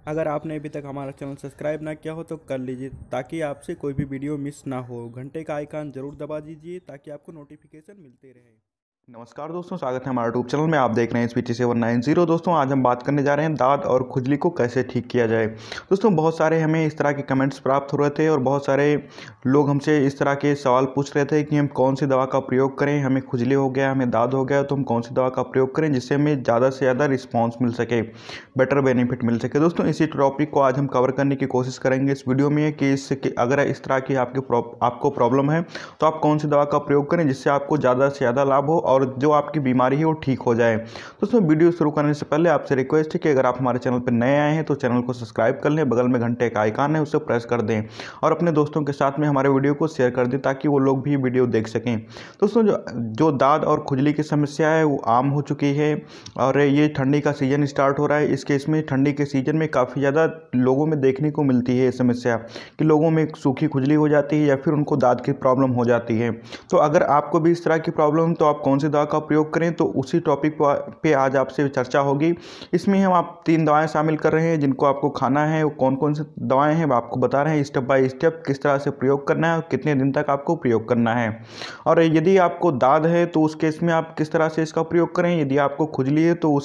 अगर आपने अभी तक हमारा चैनल सब्सक्राइब ना किया हो तो कर लीजिए ताकि आपसे कोई भी वीडियो मिस ना हो। घंटे का आइकन ज़रूर दबा दीजिए ताकि आपको नोटिफिकेशन मिलते रहे। नमस्कार दोस्तों, स्वागत है हमारे यूट्यूब चैनल में। आप देख रहे हैं SBT790। दोस्तों, आज हम बात करने जा रहे हैं दाद और खुजली को कैसे ठीक किया जाए। दोस्तों, बहुत सारे हमें इस तरह के कमेंट्स प्राप्त हो रहे थे और बहुत सारे लोग हमसे इस तरह के सवाल पूछ रहे थे कि हम कौन सी दवा का प्रयोग करें, हमें खुजली हो गया, हमें दाद हो गया, तो हम कौन सी दवा का प्रयोग करें जिससे हमें ज़्यादा से ज़्यादा रिस्पॉन्स मिल सके, बेटर बेनिफिट मिल सके। दोस्तों, इसी टॉपिक को आज हम कवर करने की कोशिश करेंगे इस वीडियो में कि अगर इस तरह की आपको प्रॉब्लम है तो आप कौन सी दवा का प्रयोग करें जिससे आपको ज़्यादा से ज़्यादा लाभ हो और जो आपकी बीमारी है वो ठीक हो जाए। दोस्तों, वीडियो शुरू करने से पहले आपसे रिक्वेस्ट है कि अगर आप हमारे चैनल पर नए आए हैं तो चैनल को सब्सक्राइब कर लें, बगल में घंटे का आइकन है उसे प्रेस कर दें और अपने दोस्तों के साथ में हमारे वीडियो को शेयर कर दें ताकि वो लोग भी वीडियो देख सकें। दोस्तों, जो दाद और खुजली की समस्या है वो आम हो चुकी है और ये ठंडी का सीजन स्टार्ट हो रहा है। इस केस में ठंडी के सीजन में काफ़ी ज़्यादा लोगों में देखने को मिलती है ये समस्या कि लोगों में सूखी खुजली हो जाती है या फिर उनको दाद की प्रॉब्लम हो जाती है। तो अगर आपको भी इस तरह की प्रॉब्लम तो आप कौन सी दवा का प्रयोग करें, तो उसी टॉपिक पे आज आपसे चर्चा होगी। इसमें हम आप 3 दवाएं शामिल कर रहे हैं जिनको आपको खाना है। वो कौन कौन सी दवाएं हैं वो आपको बता रहे हैं स्टेप बाय स्टेप किस तरह से प्रयोग करना है और कितने दिन तक आपको प्रयोग करना है। और यदि आपको दाद है तो उस केस में आप किस तरह से इसका प्रयोग करें, यदि आपको खुजली है तो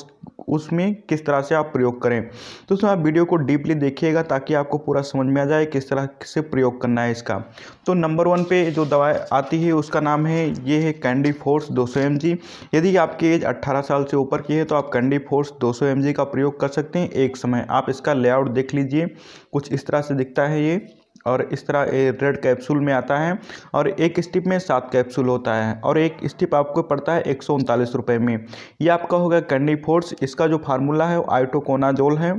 उसमें किस तरह से आप प्रयोग करें। तो उसमें आप वीडियो को डीपली देखिएगा ताकि आपको पूरा समझ में आ जाए किस तरह से प्रयोग करना है इसका। तो नंबर 1 पे जो दवा आती है उसका नाम है, ये है कैंडी फोर्स 200 mg। यदि आपकी एज 18 साल से ऊपर की है तो आप कैंडी फोर्स 200 mg का प्रयोग कर सकते हैं एक समय। आप इसका लेआउट देख लीजिए, कुछ इस तरह से दिखता है ये, और इस तरह रेड कैप्सूल में आता है और एक स्टिप में 7 कैप्सूल होता है और एक स्टिप आपको पड़ता है 139 रुपये में। ये आपका होगा कैंडी फोर्स। इसका जो फार्मूला है वो आइट्रोकोनाजोल है,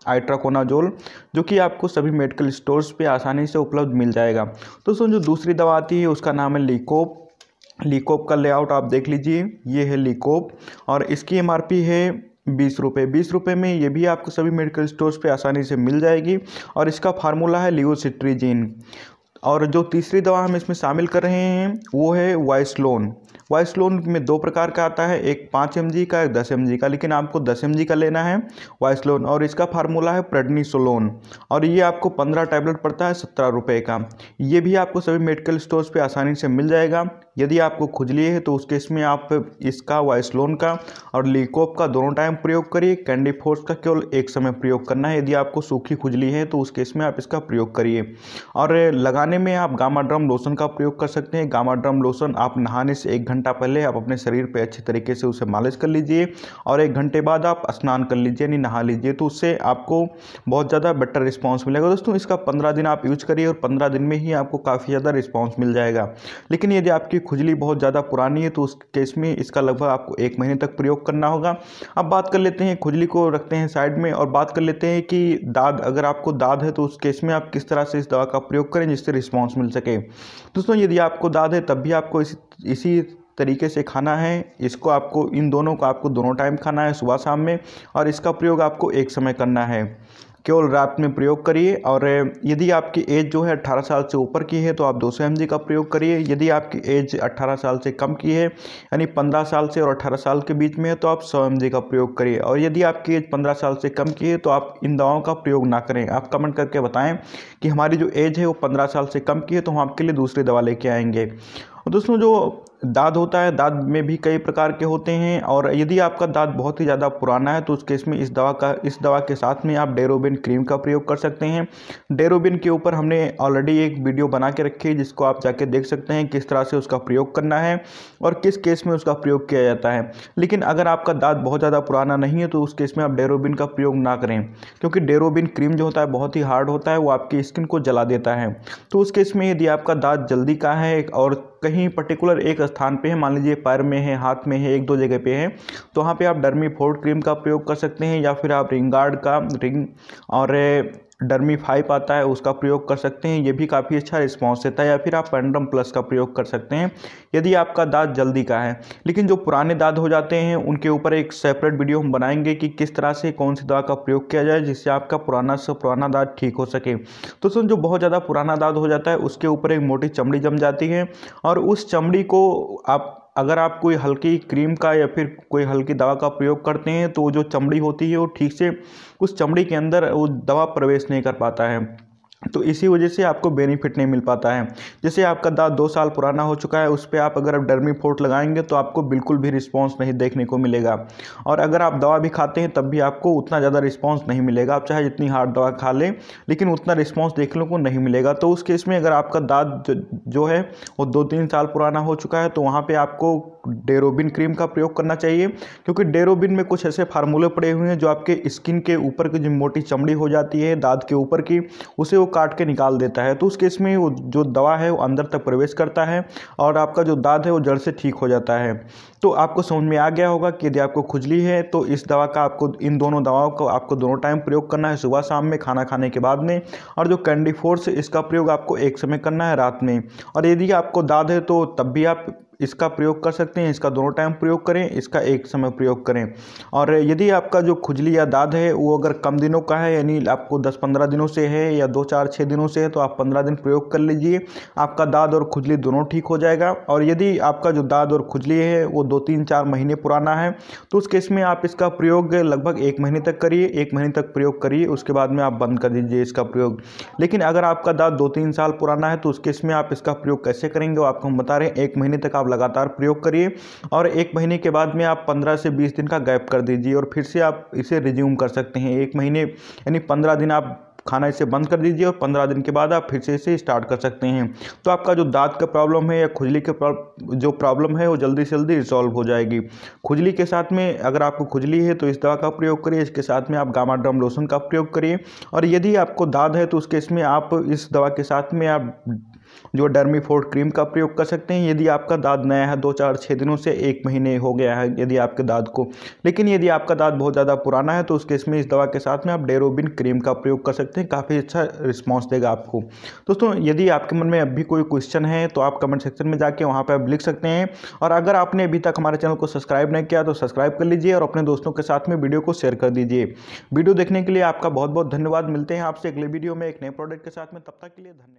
आइट्राकोनाजोल, जो कि आपको सभी मेडिकल स्टोर्स पे आसानी से उपलब्ध मिल जाएगा। दोस्तों, जो दूसरी दवा आती है उसका नाम है लीकोप। लीकोप का लेआउट आप देख लीजिए, ये है लीकोप और इसकी MRP है 20 रुपये। 20 रुपये में ये भी आपको सभी मेडिकल स्टोर्स पे आसानी से मिल जाएगी और इसका फार्मूला है लियोसिट्रीजिन। और जो तीसरी दवा हम इसमें शामिल कर रहे हैं वो है वाइसलोन। वाइसलोन में 2 प्रकार का आता है, एक 5 mg का, एक 10 mg का, लेकिन आपको 10 mg का लेना है वाइसलोन और इसका फार्मूला है प्रेडनिसोलोन और ये आपको 15 टैबलेट पड़ता है 17 रुपये का। ये भी आपको सभी मेडिकल स्टोर्स पे आसानी से मिल जाएगा। यदि आपको खुजली है तो उस केस में आप इसका वाइसलोन का और लीकोप का दोनों टाइम प्रयोग करिए। कैंडी फोर्स का केवल एक समय प्रयोग करना है। यदि आपको सूखी खुजली है तो उस केस में आप इसका प्रयोग करिए। और लगाने में आप गामा ड्रम लोशन का प्रयोग कर सकते हैं। गामा ड्रम लोशन आप नहाने से 1 घंटा पहले आप अपने शरीर पे अच्छे तरीके से उसे मालिश कर लीजिए और 1 घंटे बाद आप स्नान कर लीजिए, यानी नहा लीजिए, तो उससे आपको बहुत ज़्यादा बेटर रिस्पॉन्स मिलेगा। दोस्तों, इसका 15 दिन आप यूज करिए और 15 दिन में ही आपको काफ़ी ज़्यादा रिस्पॉन्स मिल जाएगा। लेकिन यदि आपकी खुजली बहुत ज़्यादा पुरानी है तो उस केस में इसका लगभग आपको 1 महीने तक प्रयोग करना होगा। अब बात कर लेते हैं, खुजली को रखते हैं साइड में और बात कर लेते हैं कि दाद, अगर आपको दाद है तो उस केस में आप किस तरह से इस दवा का प्रयोग करें जिससे रिस्पॉन्स मिल सके। दोस्तों, यदि आपको दाद है तब भी आपको इसी तरीके से खाना है। इसको आपको, इन दोनों को आपको दोनों टाइम खाना है, सुबह शाम में, और इसका प्रयोग आपको एक समय करना है। केवल रात में प्रयोग करिए। और यदि आपकी एज जो है 18 साल से ऊपर की है तो आप 200 mg का प्रयोग करिए। यदि आपकी एज 18 साल से कम की है, यानी 15 साल से और 18 साल के बीच में है, तो आप 100 mg का प्रयोग करिए। और यदि आपकी एज 15 साल से कम की है तो आप इन दवाओं का प्रयोग ना करें। आप कमेंट करके बताएं कि हमारी जो एज है वो 15 साल से कम की है, तो हम आपके लिए दूसरी दवा लेके आएंगे। और दोस्तों, जो दाद होता है, दाद में भी कई प्रकार के होते हैं और यदि आपका दाद बहुत ही ज़्यादा पुराना है तो उस केस में इस दवा के साथ में आप डेरोबिन क्रीम का प्रयोग कर सकते हैं। डेरोबिन के ऊपर हमने ऑलरेडी एक वीडियो बना के रखी है जिसको आप जाके देख सकते हैं किस तरह से उसका प्रयोग करना है और किस केस में उसका प्रयोग किया जाता है। लेकिन अगर आपका दाद बहुत ज़्यादा पुराना नहीं है तो उस केस में आप डेरोबिन का प्रयोग ना करें, क्योंकि डेरोबिन क्रीम जो होता है बहुत ही हार्ड होता है, वो आपकी स्किन को जला देता है। तो उस केस में यदि आपका दाद जल्दी का है और कहीं पर्टिकुलर एक स्थान पे है, मान लीजिए पैर में है, हाथ में है, 1-2 जगह पे है, तो वहाँ पे आप डर्मी फोर्ट क्रीम का प्रयोग कर सकते हैं या फिर आप रिंगार्ड का और डर्मी 5 आता है उसका प्रयोग कर सकते हैं। ये भी काफ़ी अच्छा रिस्पॉन्स देता है। या फिर आप पेंड्रम प्लस का प्रयोग कर सकते हैं यदि आपका दाद जल्दी का है। लेकिन जो पुराने दाद हो जाते हैं उनके ऊपर एक सेपरेट वीडियो हम बनाएंगे कि किस तरह से कौन सी दवा का प्रयोग किया जाए जिससे आपका पुराना से पुराना दाद ठीक हो सके। तो सुन, जो बहुत ज़्यादा पुराना दाद हो जाता है उसके ऊपर एक मोटी चमड़ी जम जाती है और उस चमड़ी को आप अगर आप कोई हल्की क्रीम का या फिर कोई हल्की दवा का प्रयोग करते हैं तो जो चमड़ी होती है वो ठीक से उस चमड़ी के अंदर वो दवा प्रवेश नहीं कर पाता है, तो इसी वजह से आपको बेनिफिट नहीं मिल पाता है। जैसे आपका दांत 2 साल पुराना हो चुका है, उस पर आप अगर डर्मीफोर्ट लगाएंगे तो आपको बिल्कुल भी रिस्पांस नहीं देखने को मिलेगा, और अगर आप दवा भी खाते हैं तब भी आपको उतना ज़्यादा रिस्पांस नहीं मिलेगा। आप चाहे जितनी हार्ड दवा खा लें लेकिन उतना रिस्पांस देखने को नहीं मिलेगा। तो उस केस में अगर आपका दांत जो है वो 2-3 साल पुराना हो चुका है तो वहाँ पर आपको डेरोबिन क्रीम का प्रयोग करना चाहिए, क्योंकि डेरोबिन में कुछ ऐसे फार्मूले पड़े हुए हैं जो आपके स्किन के ऊपर की जो मोटी चमड़ी हो जाती है दांत के ऊपर की, उसे वो काट के निकाल देता है। तो उस केस में वो जो दवा है वो अंदर तक प्रवेश करता है और आपका जो दांत है वो जड़ से ठीक हो जाता है। तो आपको समझ में आ गया होगा कि यदि आपको खुजली है तो इस दवा का आपको, इन दोनों दवाओं को आपको दोनों टाइम प्रयोग करना है, सुबह शाम में, खाना खाने के बाद में। और जो कैंडी फोर्स इसका प्रयोग आपको एक समय करना है, रात में। और यदि आपको दाद है तो तब भी आप इसका प्रयोग कर सकते हैं, इसका दोनों टाइम प्रयोग करें, इसका एक समय प्रयोग करें। और यदि आपका जो खुजली या दाद है वो अगर कम दिनों का है, यानी आपको 10-15 दिनों से है या 2-4-6 दिनों से है, तो आप 15 दिन प्रयोग कर लीजिए, आपका दाद और खुजली दोनों ठीक हो जाएगा। और यदि आपका जो दाद और खुजली है वो 2-3-4 महीने पुराना है तो उस केस में आप इसका प्रयोग लगभग 1 महीने तक करिए, 1 महीने तक प्रयोग करिए, उसके बाद में आप बंद कर दीजिए इसका प्रयोग। लेकिन अगर आपका दाद 2-3 साल पुराना है तो उस केस में आप इसका प्रयोग कैसे करेंगे वो आपको हम बता रहे हैं। 1 महीने तक आप लगातार प्रयोग करिए और 1 महीने के बाद में आप 15 से 20 दिन का गैप कर दीजिए और फिर से आप इसे रिज्यूम कर सकते हैं। 1 महीने यानी 15 दिन आप खाना इसे बंद कर दीजिए और 15 दिन के बाद आप फिर से इसे स्टार्ट कर सकते हैं। तो आपका जो दांत का प्रॉब्लम है या खुजली के जो प्रॉब्लम है वो जल्दी से जल्दी रिजॉल्व हो जाएगी। खुजली के साथ में अगर आपको खुजली है तो इस दवा का प्रयोग करिए, इसके साथ में आप गामाड्रम लोशन का प्रयोग करिए। और यदि आपको दाद है तो उसके इसमें आप इस दवा के साथ में आप जो डर्मीफोर्ट क्रीम का प्रयोग कर सकते हैं यदि आपका दांत नया है, 2-4-6 दिनों से 1 महीने हो गया है यदि आपके दांत को। लेकिन यदि आपका दांत बहुत ज़्यादा पुराना है तो उस केस में इस दवा के साथ में आप डेरोबिन क्रीम का प्रयोग कर सकते हैं, काफ़ी अच्छा रिस्पॉन्स देगा आपको। दोस्तों यदि आपके मन में अभी कोई क्वेश्चन है तो आप कमेंट सेक्शन में जाके वहाँ पर आप लिख सकते हैं। और अगर आपने अभी तक हमारे चैनल को सब्सक्राइब नहीं किया तो सब्सक्राइब कर लीजिए और अपने दोस्तों के साथ में वीडियो को शेयर कर दीजिए। वीडियो देखने के लिए आपका बहुत बहुत धन्यवाद। मिलते हैं आपसे अगले वीडियो में एक नए प्रोडक्ट के साथ में, तब तक के लिए धन्यवाद।